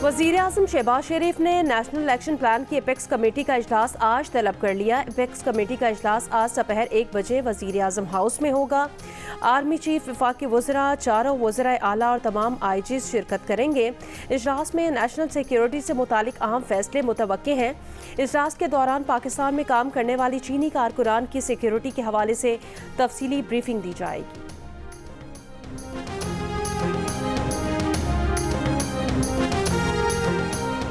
वज़ीर-ए-आज़म शहबाज शरीफ ने national election plan की एपेक्स कमेटी का इजलास आज तलब कर लिया। एपेक्स कमेटी का इजलास आज दोपहर 1 बजे वज़ीर-ए-आज़म हाउस में होगा। आर्मी चीफ, वफाकी वज़रा, चारों वज़राए आला और तमाम आईजीज़ शिरकत करेंगे। इजलास में नेशनल सिक्योरिटी से मुतालिक अहम फैसले मुतवक्के हैं। इजलास के दौरान पाकिस्तान में काम करने वाली चीनी कारकुनान की सिक्योरिटी के हवाले से तफसीली ब्रीफिंग दी जाएगी।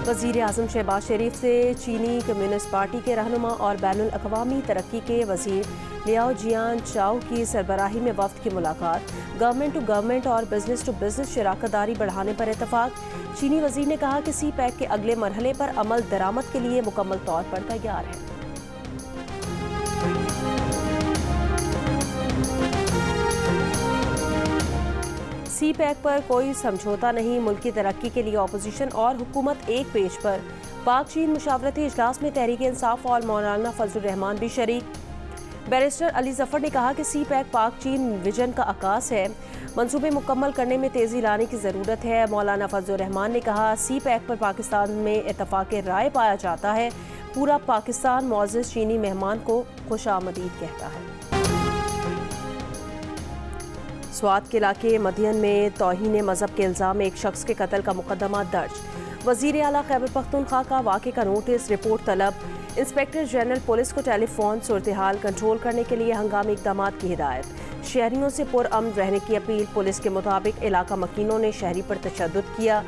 वज़ीर-ए-आज़म शहबाज शरीफ से चीनी कम्युनिस्ट पार्टी के रहनुमा और बैनुल अक़वामी तरक्की के वज़ीर लियाओ जियान चाओ की सरबराही में वफ़द की मुलाकात। गवर्नमेंट टू गवर्नमेंट और बिजनेस टू बिजनेस शराकतदारी बढ़ाने पर इतफाक। चीनी वज़ीर ने कहा कि सी पैक के अगले मरहले पर अमल दरामद के लिए मुकम्मल तौर पर तैयार है। सी पैक पर कोई समझौता नहीं, मुल्क की तरक्की के लिए अपोजिशन और हुकूमत एक पेज पर। पाक चीन मुशावरती इजलास में तहरीक इंसाफ और मौलाना फजलुर रहमान भी शरीक। बैरिस्टर अली जफर ने कहा कि सी पैक पाक चीन विजन का आकाश है, मंसूबे मुकम्मल करने में तेज़ी लाने की ज़रूरत है। मौलाना फजलुर रहमान ने कहा सी पैक पर पाकिस्तान में इत्तफाक़ राय पाया जाता है, पूरा पाकिस्तान मुअज़्ज़ज़ चीनी मेहमान को खुशामदीद कहता है। स्वात के इलाके मदियन में तौहीन मज़हब के इल्ज़ाम में एक शख्स के कत्ल का मुकदमा दर्ज। वज़ीर आला खैबर पख्तूनख्वा का वाक़े का नोटिस, रिपोर्ट तलब। इंस्पेक्टर जनरल पुलिस को टेलीफोन सूरत हाल कंट्रोल करने के लिए हंगामी इक़दाम की हिदायत। शहरियों से पुरअमन रहने की अपील। पुलिस के मुताबिक इलाका मकीनों ने शहरी पर तशद्दुद किया,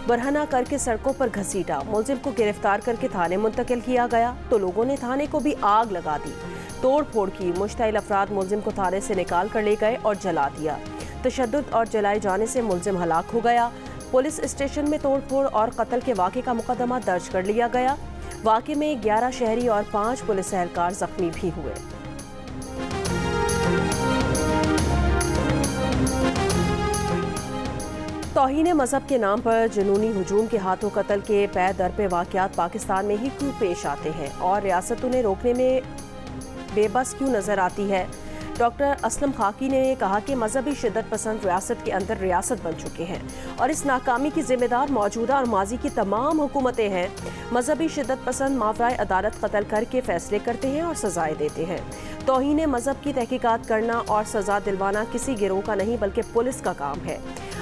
बरहना करके सड़कों पर घसीटा। मुलजिम को गिरफ्तार करके थाने मुंतकिल किया गया तो लोगों ने थाने को भी आग लगा दी, तोड़ फोड़ की। मुश्तइल अफराद मुलजिम को थाने से निकाल कर ले गए और जला दिया। तशद्दुद और जलाए जाने से मुलजिम हलाक हो गया। पुलिस स्टेशन में तोड़ फोड़ और कत्ल के वाक़े का मुकदमा दर्ज कर लिया गया। वाक़े में 11 शहरी और 5 पुलिस एहलकार जख्मी भी हुए। तौहीन मज़हब के नाम पर जुनूनी हुजूम के हाथों कत्ल के पै दर पे वाक़यात पाकिस्तान में ही क्यों पेश आते हैं और रियासतों ने रोकने में बेबस क्यों नज़र आती है। डॉक्टर असलम खाकी ने कहा कि मजहबी शिद्दत पसंद रियासत के अंदर रियासत बन चुके हैं और इस नाकामी की जिम्मेदार मौजूदा और माजी की तमाम हुकूमतें हैं। मजहबी शिद्दत पसंद मावराए अदालत कत्ल करके फैसले करते हैं और सजाएं देते हैं। तौहीन मजहब की तहकीकात करना और सजा दिलवाना किसी गिरोह का नहीं बल्कि पुलिस का काम है।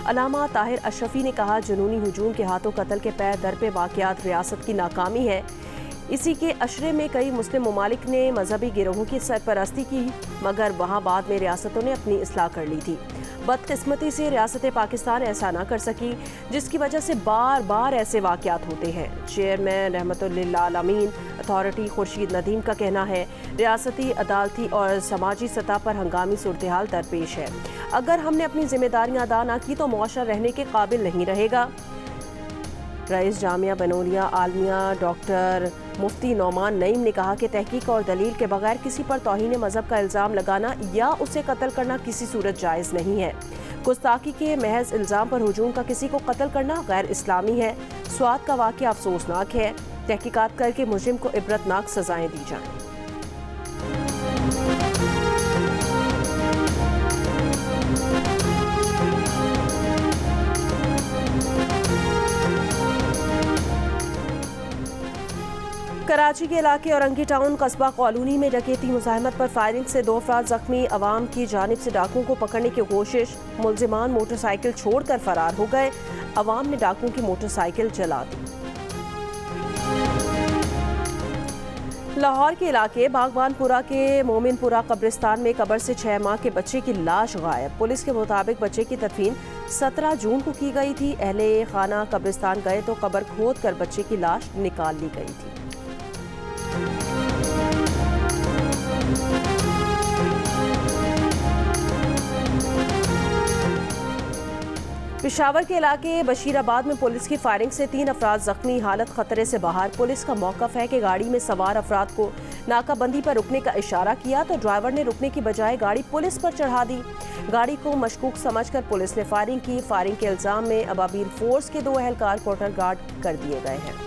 अलामा ताहिर अशरफी ने कहा जुनूनी हुजूम के हाथों कत्ल के पै दर पे वाक़यात रियासत की नाकामी है। इसी के अशरे में कई मुस्लिम ममालिक ने मजहबी गिरोहों की सरपरस्ती की, मगर वहाँ बाद में रियासतों ने अपनी इस्लाह कर ली थी। बदकिस्मती से रियासत पाकिस्तान ऐसा ना कर सकी, जिसकी वजह से बार बार ऐसे वाक़यात होते हैं। चेयरमैन रहमतुल्लिल आलमीन अथॉरिटी खुर्शीद नदीम का कहना है रियासती, अदालती और समाजी सतह पर हंगामी सूरत हाल दरपेश है। अगर हमने अपनी जिम्मेदारियाँ अदा ना की तो मुआशरा रहने के काबिल नहीं रहेगा। रईस जामिया बनोलिया आलमिया डॉक्टर मुफ्ती नौमान नईम ने कहा कि तहकीक और दलील के बगैर किसी पर तौहीन मज़हब का इल्ज़ाम लगाना या उसे कत्ल करना किसी सूरत जायज़ नहीं है। गुस्ताखी के महज इल्ज़ाम पर हुजूम का किसी को कत्ल करना गैर इस्लामी है। स्वात का वाक़या अफसोसनाक है। तहकीकात करके मुजरिम को इबरतनाक सजाएं दी जाएं। कराची के इलाके औरंगी टाउन कस्बा कॉलोनी में डकैती मुज़ाहमत पर फायरिंग से 2 अफराद जख्मी। अवाम की जानिब से डाकुओं को पकड़ने की कोशिश। मुलजिमान मोटरसाइकिल छोड़कर फरार हो गए। अवाम ने डाकुओं की मोटरसाइकिल जला दी। लाहौर के इलाके बागबानपुरा के मोमिनपुरा कब्रिस्तान में कब्र से 6 माह के बच्चे की लाश गायब। पुलिस के मुताबिक बच्चे की तदफीन 17 जून को की गई थी। अहले खाना कब्रिस्तान गए तो कब्र खोद कर बच्चे की लाश निकाल ली गई थी। पेशावर के इलाके बशीराबाद में पुलिस की फायरिंग से 3 अफराद जख्मी, हालत खतरे से बाहर। पुलिस का मौक़िफ़ है कि गाड़ी में सवार अफराद को नाकाबंदी पर रुकने का इशारा किया तो ड्राइवर ने रुकने की बजाय गाड़ी पुलिस पर चढ़ा दी। गाड़ी को मशकूक समझकर पुलिस ने फायरिंग की। फायरिंग के इल्ज़ाम में अबाबीर फोर्स के 2 एहलकार कोर्टर गार्ड कर दिए गए हैं।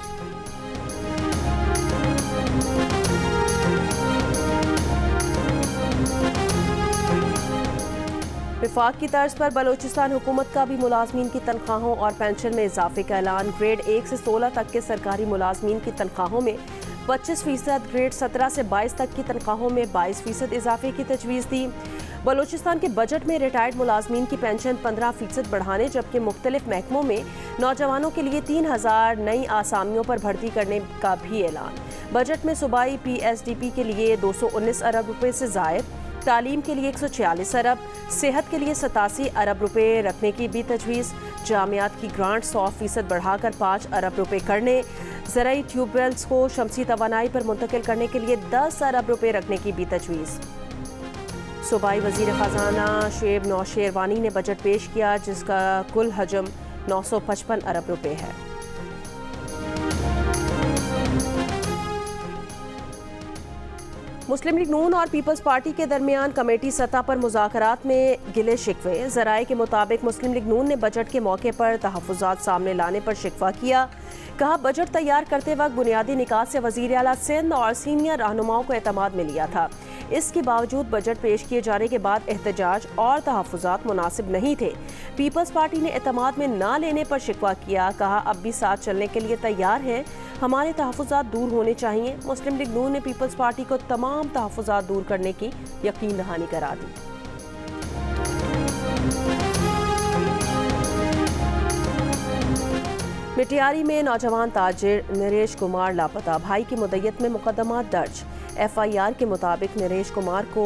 विफाक की तर्ज पर बलोचिस्तान हुकूमत का भी मुलाजमीन की तनख्वाहों और पेंशन में इजाफे का ऐलान। ग्रेड 1 से 16 तक के सरकारी मुलाजमीन की तनख्वाहों में 25%, ग्रेड 17 से 22 तक की तनख्वाहों में 22% इजाफे की तजवीज़ दी। बलोचिस्तान के बजट में रिटायर्ड मुलाजमीन की पेंशन 15% बढ़ाने, जबकि मुख्तलिफ महकमों में नौजवानों के लिए 3000 नई आसामियों पर भर्ती करने का भी ऐलान। बजट में सूबाई PSDP के लिए 219 अरब रुपए से जायद, तालीम के लिए 146 अरब, सेहत के लिए 87 अरब रुपए रखने की भी तजवीज़। जामियात की ग्रांट 100% बढ़ाकर 5 अरब रुपए करने, ज़राई ट्यूबवेल्स को शमसी तवानाई पर मुंतकिल करने के लिए 10 अरब रुपए रखने की भी तजवीज़। सूबाई वज़ीर ख़जाना शुएब नौशेरवानी ने बजट पेश किया, जिसका कुल हजम 955 अरब रुपए है। मुस्लिम लीग नून और पीपल्स पार्टी के दरमियान कमेटी सतह पर मुज़ाकरात में गिले शिकवे। ज़राए के मुताबिक मुस्लिम लीग नून ने बजट के मौके पर तहफ़्फ़ुज़ात सामने लाने पर शिकवा किया। कहा, बजट तैयार करते वक्त बुनियादी निकात से वज़ीर आला सिंध और सीनियर रहनुमाओं को एतमाद में लिया था। इसके बावजूद बजट पेश किए जाने के बाद एहतजाज और तहफ़्फ़ुज़ात मुनासिब नहीं थे। पीपल्स पार्टी ने एतमाद में ना लेने पर शिकवा किया। कहा, अब भी साथ चलने के लिए तैयार हैं, हमारे तहफ़्फ़ुज़ात दूर होने चाहिए। मुस्लिम लीग नून ने पीपल्स पार्टी को तमाम तहफ़्फ़ुज़ात दूर करने की यकीन दहानी करा दी। मिटियारी में नौजवान ताजिर नरेश कुमार लापता, भाई की मुद्दत में मुकदमा दर्ज। FIR के मुताबिक नरेश कुमार को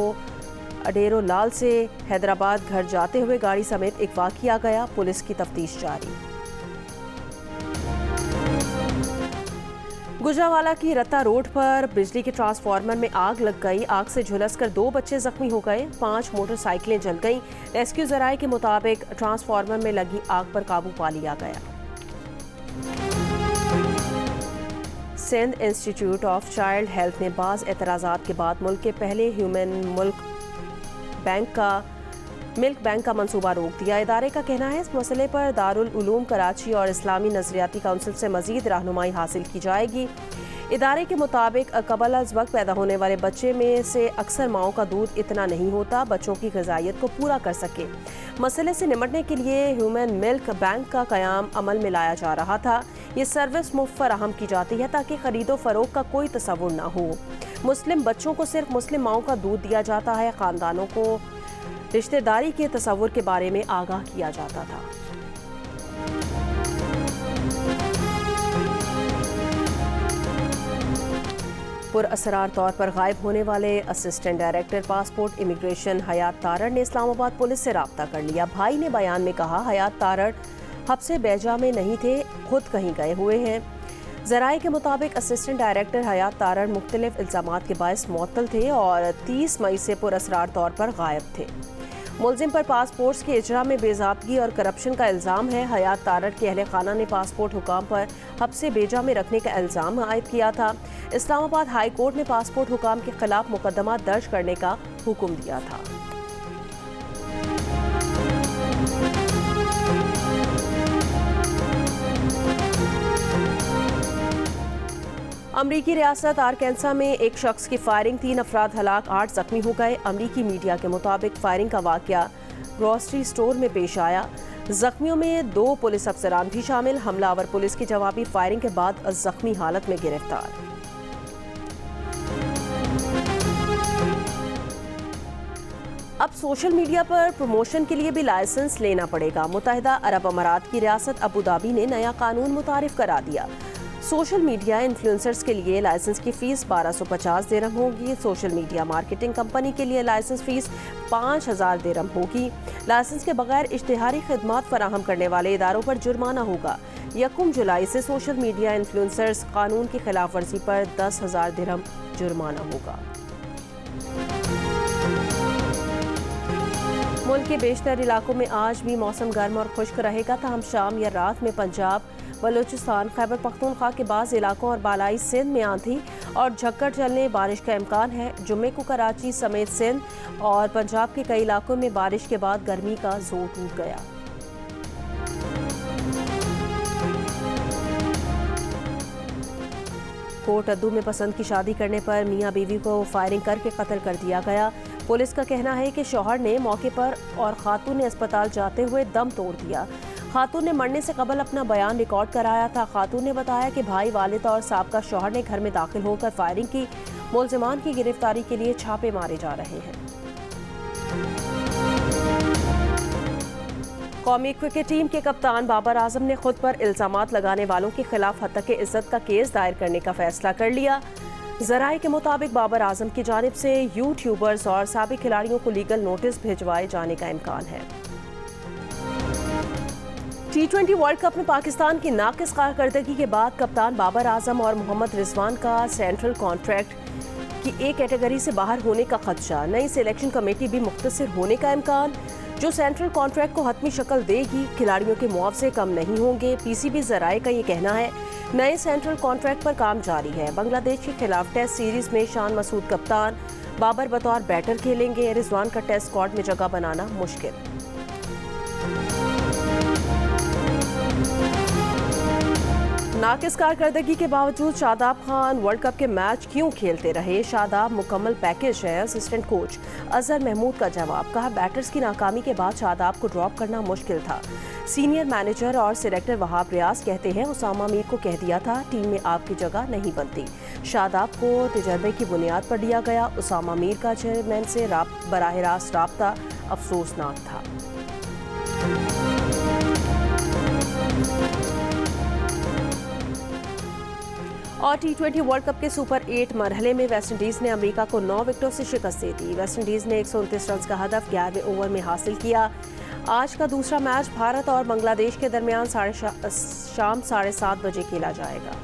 अडेरो लाल से हैदराबाद घर जाते हुए गाड़ी समेत अगवा किया गया। पुलिस की तफ्तीश जारी। गुजरावाला की रत्ता रोड पर बिजली के ट्रांसफार्मर में आग लग गई। आग से झुलसकर 2 बच्चे जख्मी हो गए, 5 मोटरसाइकिलें जल गईं। रेस्क्यू ज़राए के मुताबिक ट्रांसफार्मर में लगी आग पर काबू पा लिया गया। Sindh institute of child health ने बाज़ एतराज़ात के बाद मुल्क के पहले ह्यूमन मिल्क बैंक का मंसूबा रोक दिया। इदारे का कहना है, इस मसले पर दारुल उलूम कराची और इस्लामी नज़रियाती काउंसिल से मज़ीद रहनुमाई हासिल की जाएगी। इदारे के मुताबिक कबल अज़ वक्त पैदा होने वाले बच्चे में से अक्सर माओं का दूध इतना नहीं होता बच्चों की ग़िज़ाइयत को पूरा कर सके। मसले से निपटने के लिए ह्यूमन मिल्क बैंक का क़याम अमल में लाया जा रहा था। ये सर्विस मुफ्त फराहम की जाती है ताकि ख़रीदो फ़रोख्त का कोई तसव्वुर ना हो। मुस्लिम बच्चों को सिर्फ मुस्लिम माओं का दूध दिया जाता है। ख़ानदानों को रिश्तेदारी के तसव्वुर के बारे में आगाह किया जाता था। पुरअसरार तौर पर गायब होने वाले असिस्टेंट डायरेक्टर पासपोर्ट इमिग्रेशन हयात तारड़ ने इस्लामाबाद पुलिस से राब्ता कर लिया। भाई ने बयान में कहा, हयात तारड़ हब्से बैजा में नहीं थे, खुद कहीं गए हुए हैं। ज़राए के मुताबिक असिस्टेंट डायरेक्टर हयात तारड़ मुख्तलिफ इल्ज़ामात के बायस मुअत्तल थे और 30 मई से पुरअसरार तौर पर गायब थे। मुलजिम पर पासपोर्ट्स के इजरा में बेज़ाब्तगी और करप्शन का इल्ज़ाम है। हयात तारड़ के अहले खाना ने पासपोर्ट हुकाम पर हब्से बेजा में रखने का इल्ज़ाम आयद किया था। इस्लामाबाद हाई कोर्ट ने पासपोर्ट हुकाम के खिलाफ मुकदमा दर्ज करने का हुक्म दिया था। अमरीकी रियासत आरकानसा में एक शख्स की फायरिंग, 3 अफराद हलाक, 8 जख्मी हो गए। अमरीकी मीडिया के मुताबिक फायरिंग का वाकया ग्रोसरी स्टोर में पेश आया। जख्मियों में 2 पुलिस अफसरान भी शामिल। हमलावर पुलिस की जवाबी फायरिंग के बाद जख्मी हालत में गिरफ्तार। अब सोशल मीडिया पर प्रमोशन के लिए भी लाइसेंस लेना पड़ेगा। मुत्तहिदा अरब अमारात की रियासत अबू धाबी ने नया कानून मुतारिफ करा दिया। सोशल मीडिया इन्फ्लुएंसर्स के लिए लाइसेंस की फ़ीस 1250 दिरहम होगी। सोशल मीडिया मार्केटिंग कंपनी के लिए लाइसेंस फ़ीस 5000 दिरहम होगी। लाइसेंस के बगैर इश्तिहारी खिदमात फराहम करने वाले इदारों पर जुर्माना होगा। 1 जुलाई से सोशल मीडिया इन्फ्लुएंसर्स कानून की खिलाफ वर्जी पर 10,000 दिरहम जुर्माना होगा। मुल्क के बेशतर इलाकों में आज भी मौसम गर्म और खुश्क रहेगा, ताहम शाम या रात में पंजाब, बलूचिस्तान, खैबर पख्तूनख्वा के बाज़ इलाकों और बालाई सिंध में आंधी और झक्कड़ चलने बारिश का इम्कान है। जुम्मे को कराची समेत सिंध और पंजाब के कई इलाकों में बारिश के बाद गर्मी का जोर टूट गया। कोट अद्दू में पसंद की शादी करने पर मियां बीवी को फायरिंग करके कत्ल कर दिया गया। पुलिस का कहना है कि शौहर ने मौके पर और खातून ने अस्पताल जाते हुए दम तोड़ दिया। खातून ने मरने से कबल अपना बयान रिकॉर्ड कराया था। खातून ने बताया कि भाई, वालिद और साबका शौहर ने घर में दाखिल होकर फायरिंग की। मुलजिमान की गिरफ्तारी के लिए छापे मारे जा रहे हैं। कौमी क्रिकेट टीम के कप्तान बाबर आजम ने खुद पर इल्जामात लगाने वालों के खिलाफ हत्या इज्जत का केस दायर करने का फैसला कर लिया। जराये के मुताबिक बाबर आजम की जानिब से यूट्यूबर्स और साबिक खिलाड़ियों को लीगल नोटिस भिजवाए जाने का इम्कान है। T20 वर्ल्ड कप में पाकिस्तान की नाकिस कारकर्दगी के बाद कप्तान बाबर आजम और मोहम्मद रिजवान का सेंट्रल कॉन्ट्रैक्ट की एक कैटेगरी से बाहर होने का खदशा। नई सिलेक्शन कमेटी भी मुख्तसर होने का इम्कान। जो सेंट्रल कॉन्ट्रैक्ट को हतमी शक्ल देगी, खिलाड़ियों के मुआवजे कम नहीं होंगे। पीसीबी जराये का ये कहना है। नए सेंट्रल कॉन्ट्रैक्ट पर काम जारी है। बांग्लादेश के खिलाफ टेस्ट सीरीज में शान मसूद कप्तान, बाबर बतौर बैटर खेलेंगे। रिजवान का टेस्ट स्क्वाड में जगह बनाना मुश्किल। नाकिस कारकर्दगी के बावजूद शादाब खान वर्ल्ड कप के मैच क्यों खेलते रहे? शादाब मुकम्मल पैकेज है। असिस्टेंट कोच अजहर महमूद का जवाब। कहा, बैटर्स की नाकामी के बाद शादाब को ड्रॉप करना मुश्किल था। सीनियर मैनेजर और सिलेक्टर वहाब रियाज कहते हैं, उसामा मीर को कह दिया था टीम में आपकी जगह नहीं बनती। शादाब को तजर्बे की बुनियाद पर लिया गया। उसामा मीर का चेयरमैन से बराह रास्त राब्ता अफसोसनाक था। और T20 वर्ल्ड कप के सुपर 8 मरहले में वेस्टइंडीज ने अमेरिका को 9 विकेटों से शिकस्त दे दी। वेस्टइंडीज ने 129 रन का हदफ 11वें ओवर में हासिल किया। आज का दूसरा मैच भारत और बांग्लादेश के दरमियान शाम 7:30 बजे खेला जाएगा।